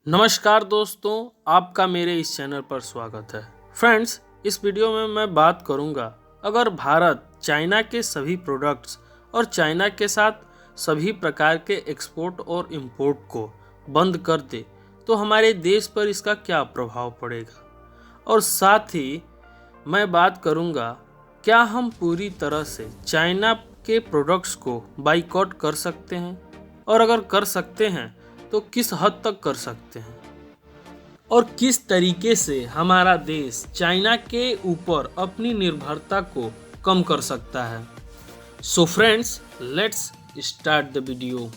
नमस्कार दोस्तों, आपका मेरे इस चैनल पर स्वागत है। फ्रेंड्स, इस वीडियो में मैं बात करूंगा, अगर भारत चाइना के सभी प्रोडक्ट्स और चाइना के साथ सभी प्रकार के एक्सपोर्ट और इंपोर्ट को बंद कर दे तो हमारे देश पर इसका क्या प्रभाव पड़ेगा। और साथ ही मैं बात करूंगा, क्या हम पूरी तरह से चाइना के प्रोडक्ट्स को बाइकआउट कर सकते हैं, और अगर कर सकते हैं तो किस हद तक कर सकते हैं, और किस तरीके से हमारा देश चाइना के ऊपर अपनी निर्भरता को कम कर सकता है। So friends, let's start the video.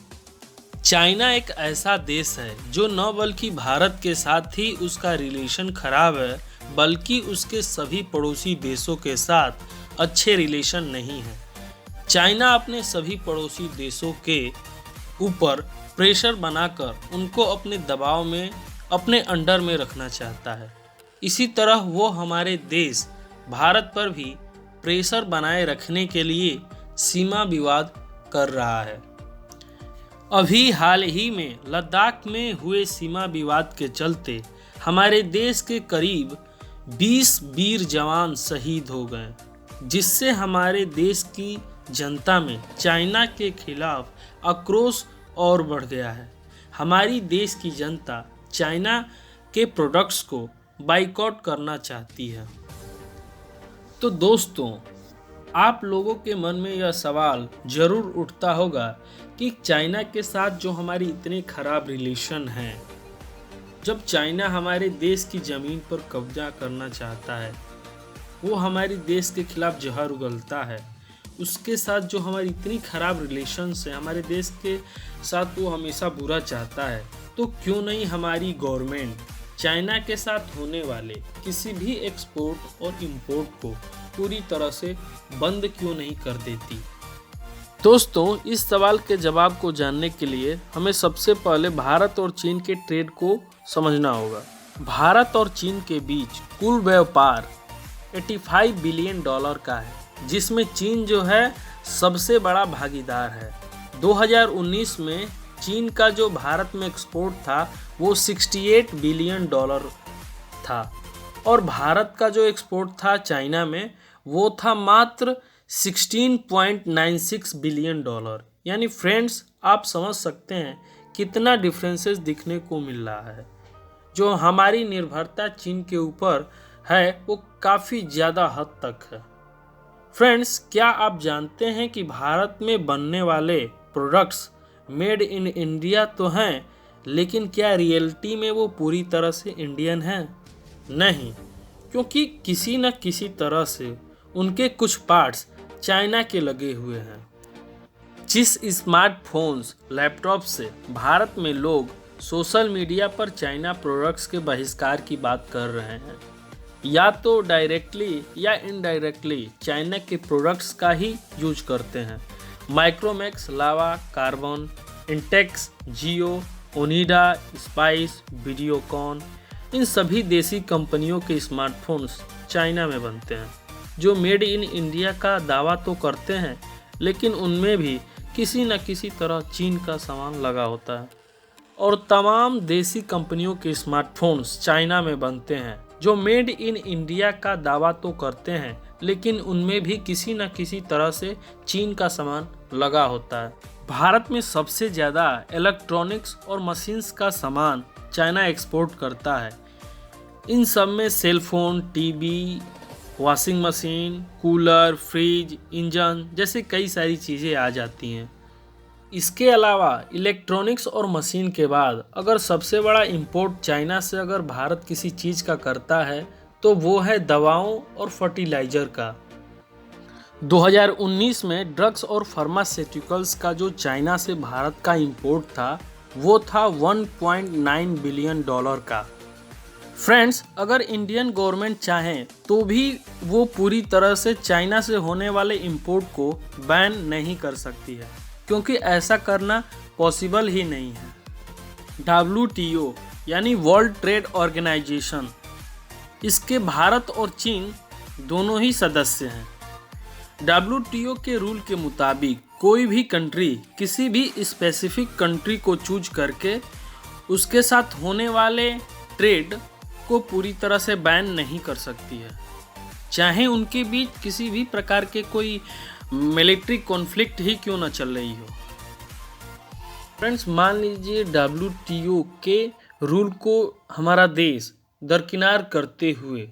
China एक ऐसा देश है जो न बल्कि भारत के साथ ही उसका रिलेशन खराब है, बल्कि उसके सभी पड़ोसी देशों के साथ अच्छे रिलेशन नहीं है। चाइना अपने सभी पड़ोसी देशों के ऊपर प्रेशर बनाकर उनको अपने दबाव में, अपने अंडर में रखना चाहता है। इसी तरह वो हमारे देश भारत पर भी प्रेशर बनाए रखने के लिए सीमा विवाद कर रहा है। अभी हाल ही में लद्दाख में हुए सीमा विवाद के चलते हमारे देश के करीब 20 वीर जवान शहीद हो गए, जिससे हमारे देश की जनता में चाइना के खिलाफ आक्रोश और बढ़ गया है। हमारी देश की जनता चाइना के प्रोडक्ट्स को बाइकआउट करना चाहती है। तो दोस्तों, आप लोगों के मन में यह सवाल जरूर उठता होगा कि चाइना के साथ जो हमारी इतने खराब रिलेशन हैं, जब चाइना हमारे देश की ज़मीन पर कब्जा करना चाहता है, वो हमारे देश के खिलाफ जहर उगलता है, उसके साथ जो हमारी इतनी ख़राब रिलेशंस है, हमारे देश के साथ वो हमेशा बुरा चाहता है, तो क्यों नहीं हमारी गवर्नमेंट चाइना के साथ होने वाले किसी भी एक्सपोर्ट और इंपोर्ट को पूरी तरह से बंद क्यों नहीं कर देती। दोस्तों, इस सवाल के जवाब को जानने के लिए हमें सबसे पहले भारत और चीन के ट्रेड को समझना होगा। भारत और चीन के बीच कुल व्यापार 85 बिलियन डॉलर का है, जिसमें चीन जो है सबसे बड़ा भागीदार है। 2019 में चीन का जो भारत में एक्सपोर्ट था वो 68 बिलियन डॉलर था, और भारत का जो एक्सपोर्ट था चाइना में वो था मात्र 16.96 बिलियन डॉलर। यानी फ्रेंड्स, आप समझ सकते हैं कितना डिफरेंसेस दिखने को मिल रहा है। जो हमारी निर्भरता चीन के ऊपर है वो काफ़ी ज़्यादा हद तक है। फ्रेंड्स, क्या आप जानते हैं कि भारत में बनने वाले प्रोडक्ट्स मेड इन इंडिया तो हैं, लेकिन क्या रियलिटी में वो पूरी तरह से इंडियन हैं? नहीं, क्योंकि किसी न किसी तरह से उनके कुछ पार्ट्स चाइना के लगे हुए हैं। जिस स्मार्टफोन्स, लैपटॉप से भारत में लोग सोशल मीडिया पर चाइना प्रोडक्ट्स के बहिष्कार की बात कर रहे हैं, या तो डायरेक्टली या इनडायरेक्टली चाइना के प्रोडक्ट्स का ही यूज करते हैं। माइक्रोमैक्स, लावा, कार्बन, इंटेक्स, जियो, ओनिडा, स्पाइस, वीडियोकॉन, इन सभी देसी कंपनियों के स्मार्टफोन्स चाइना में बनते हैं, जो मेड इन इंडिया का दावा तो करते हैं, लेकिन उनमें भी किसी न किसी तरह चीन का सामान लगा होता है। और तमाम देसी कंपनियों के स्मार्टफोन्स चाइना में बनते हैं, जो मेड इन इंडिया का दावा तो करते हैं, लेकिन उनमें भी किसी न किसी तरह से चीन का सामान लगा होता है। भारत में सबसे ज़्यादा इलेक्ट्रॉनिक्स और मशीन्स का सामान चाइना एक्सपोर्ट करता है। इन सब में cellphone, TV, washing machine, cooler, fridge, engine जैसे कई सारी चीज़ें आ जाती हैं। इसके अलावा इलेक्ट्रॉनिक्स और मशीन के बाद अगर सबसे बड़ा इंपोर्ट चाइना से अगर भारत किसी चीज़ का करता है तो वो है दवाओं और फर्टिलाइज़र का। 2019 में ड्रग्स और फार्मास्यूटिकल्स का जो चाइना से भारत का इंपोर्ट था वो था 1.9 बिलियन डॉलर का। फ्रेंड्स, अगर इंडियन गवर्नमेंट चाहें तो भी वो पूरी तरह से चाइना से होने वाले इंपोर्ट को बैन नहीं कर सकती है, क्योंकि ऐसा करना पॉसिबल ही नहीं है। WTO यानी वर्ल्ड ट्रेड ऑर्गेनाइजेशन, इसके भारत और चीन दोनों ही सदस्य हैं। WTO के रूल के मुताबिक कोई भी कंट्री किसी भी स्पेसिफिक कंट्री को चूज करके उसके साथ होने वाले ट्रेड को पूरी तरह से बैन नहीं कर सकती है, चाहे उनके बीच किसी भी प्रकार के कोई मिलिट्री कॉन्फ्लिक्ट ही क्यों न चल रही हो। फ्रेंड्स, मान लीजिए WTO के रूल को हमारा देश दरकिनार करते हुए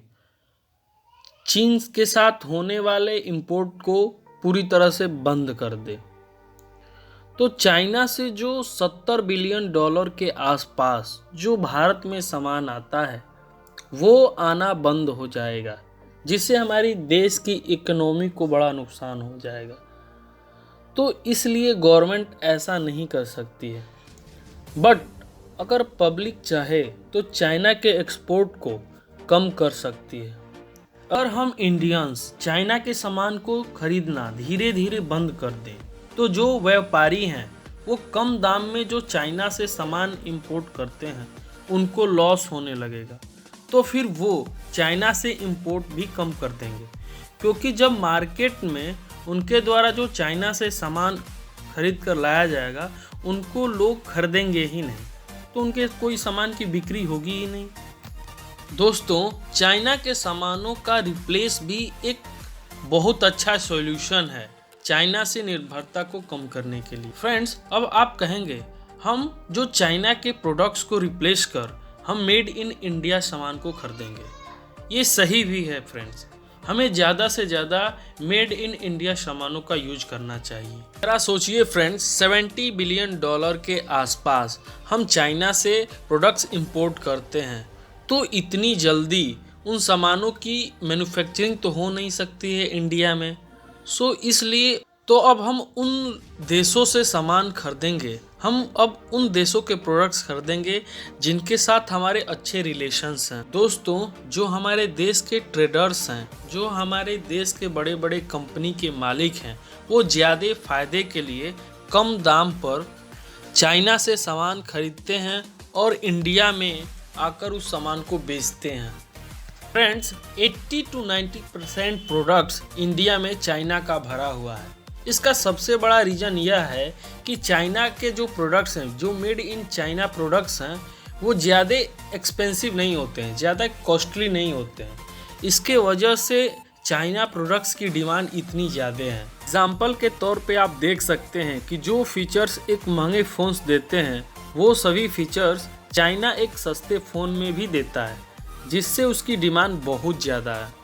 चीन के साथ होने वाले इंपोर्ट को पूरी तरह से बंद कर दे, तो चाइना से जो $70 बिलियन के आसपास जो भारत में सामान आता है वो आना बंद हो जाएगा, जिससे हमारी देश की इकोनॉमी को बड़ा नुकसान हो जाएगा। तो इसलिए गवर्नमेंट ऐसा नहीं कर सकती है, बट अगर पब्लिक चाहे तो चाइना के एक्सपोर्ट को कम कर सकती है। अगर हम इंडियंस चाइना के सामान को खरीदना धीरे धीरे बंद कर दें, तो जो व्यापारी हैं वो कम दाम में जो चाइना से सामान इंपोर्ट करते हैं उनको लॉस होने लगेगा, तो फिर वो चाइना से इंपोर्ट भी कम कर देंगे, क्योंकि जब मार्केट में उनके द्वारा जो चाइना से सामान खरीद कर लाया जाएगा उनको लोग खरीदेंगे ही नहीं, तो उनके कोई सामान की बिक्री होगी ही नहीं। दोस्तों, चाइना के सामानों का रिप्लेस भी एक बहुत अच्छा सॉल्यूशन है चाइना से निर्भरता को कम करने के लिए। फ्रेंड्स, अब आप कहेंगे हम जो चाइना के प्रोडक्ट्स को रिप्लेस कर हम मेड इन इंडिया सामान को खरीदेंगे। ये सही भी है फ्रेंड्स, हमें ज़्यादा से ज़्यादा मेड इन इंडिया सामानों का यूज करना चाहिए। जरा सोचिए फ्रेंड्स, $70 बिलियन के आसपास हम चाइना से प्रोडक्ट्स इंपोर्ट करते हैं, तो इतनी जल्दी उन सामानों की मैन्युफैक्चरिंग तो हो नहीं सकती है इंडिया में। सो इसलिए तो अब हम उन देशों से सामान खरीदेंगे, हम अब उन देशों के प्रोडक्ट्स खरीदेंगे जिनके साथ हमारे अच्छे रिलेशंस हैं। दोस्तों, जो हमारे देश के ट्रेडर्स हैं, जो हमारे देश के बड़े बड़े कंपनी के मालिक हैं, वो ज़्यादा फ़ायदे के लिए कम दाम पर चाइना से सामान खरीदते हैं और इंडिया में आकर उस सामान को बेचते हैं। फ्रेंड्स, 80 to 90% प्रोडक्ट्स इंडिया में चाइना का भरा हुआ है। इसका सबसे बड़ा रीज़न यह है कि चाइना के जो प्रोडक्ट्स हैं, जो मेड इन चाइना प्रोडक्ट्स हैं, वो ज़्यादा एक्सपेंसिव नहीं होते हैं, ज़्यादा कॉस्टली नहीं होते हैं। इसके वजह से चाइना प्रोडक्ट्स की डिमांड इतनी ज़्यादा है। एग्जाम्पल के तौर पे आप देख सकते हैं कि जो फीचर्स एक महंगे फ़ोन्स देते हैं वो सभी फीचर्स चाइना एक सस्ते फ़ोन में भी देता है, जिससे उसकी डिमांड बहुत ज़्यादा है।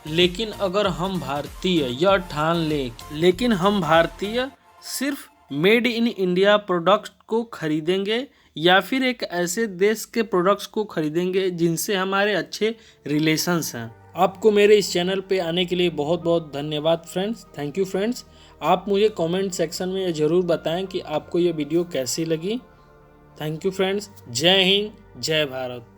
लेकिन अगर हम भारतीय यह ठान लें, लेकिन हम भारतीय सिर्फ मेड इन इंडिया प्रोडक्ट्स को खरीदेंगे या फिर एक ऐसे देश के प्रोडक्ट्स को खरीदेंगे जिनसे हमारे अच्छे रिलेशंस हैं। आपको मेरे इस चैनल पे आने के लिए बहुत बहुत धन्यवाद फ्रेंड्स। Thank you friends. आप मुझे कमेंट सेक्शन में ज़रूर बताएं कि आपको ये वीडियो कैसी लगी। Thank you friends. जय हिंद, जय भारत।